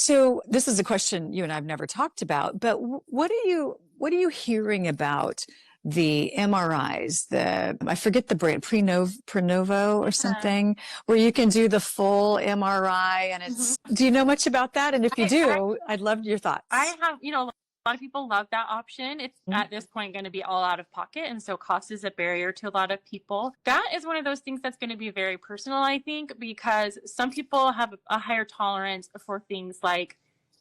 So this is a question you and I've never talked about, but what are you hearing about the MRIs, I forget the brand, Prenuvo or Yeah. something, where you can do the full MRI and Mhm. do you know much about that? And if you I do, I'd love your I thoughts. have, a lot of people love that option. It's Mhm. at this point going to be all out of pocket. And so cost is a barrier to a lot of people. That is one of those things that's going to be very personal, I think, because some people have a higher tolerance for things like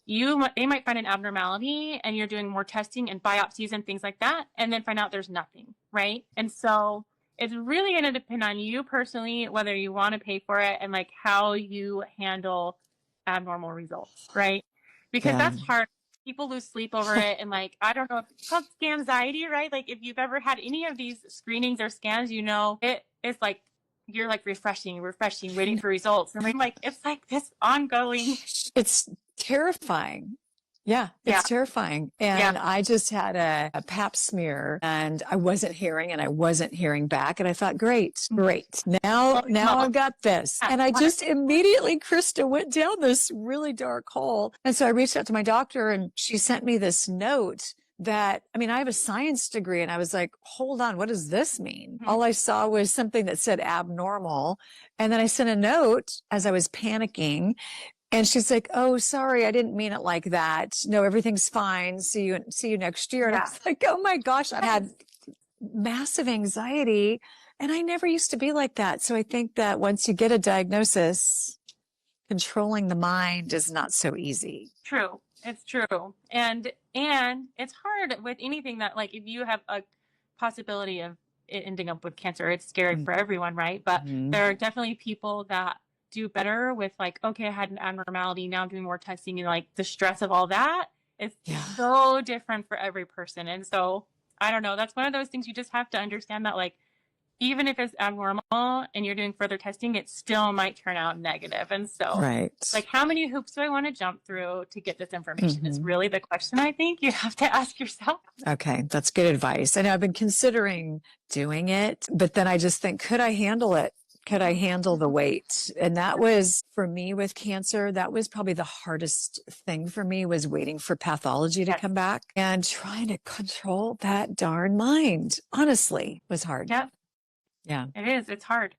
they might find an abnormality and you're doing more testing and biopsies and things like that, and then find out there's nothing, right? And so it's really going to depend on you personally, whether you want to pay for it and like how you handle abnormal results, right? Because Yeah. that's hard. People lose sleep over it. And like, I don't know if it's called anxiety, right? Like if you've ever had any of these screenings or scans, it is like, you're like refreshing, waiting for results. And like, it's like this ongoing. It's terrifying. Yeah, Yeah. it's terrifying. Yeah. And I just had a pap smear and I wasn't hearing back. And I thought, great, great. Now Well, I've got this. yeah. And I just immediately, Krista, went down this really dark hole. And so I reached out to my doctor and she sent me this note that, I mean, I have a science degree and I was like, hold on, what does this mean? Mhm. All I saw was something that said abnormal. And then I sent a note as I was panicking. And she's like, "Oh, sorry, I didn't mean it like that. No, everything's fine. See you next year." And I Yeah. was like, "Oh my gosh, I've had massive anxiety and I never used to be like that." So I think that once you get a diagnosis, controlling the mind is not so easy. True. It's true. And it's hard with anything that like if you have a possibility of it ending up with cancer, it's scary for everyone, right? But Mm-hmm. there are definitely people that do better with like, okay, I had an abnormality, now I'm doing more testing and like the stress of all that is Yeah. so different for every person. And so I don't know, that's one of those things you just have to understand that like even if it's abnormal and you're doing further testing, it still might turn out negative. And so, Right. like, how many hoops do I want to jump through to get this information is Mm-hmm. really the question I think you have to ask yourself. Okay, that's good advice. I know I've been considering doing it, but then I just think, could I handle it? Could I handle the weight? And that was for me with cancer, that was probably the hardest thing for me was waiting for pathology to Yes. come back and trying to control that darn mind. Honestly, was hard. Yep. Yeah. It is. It's hard.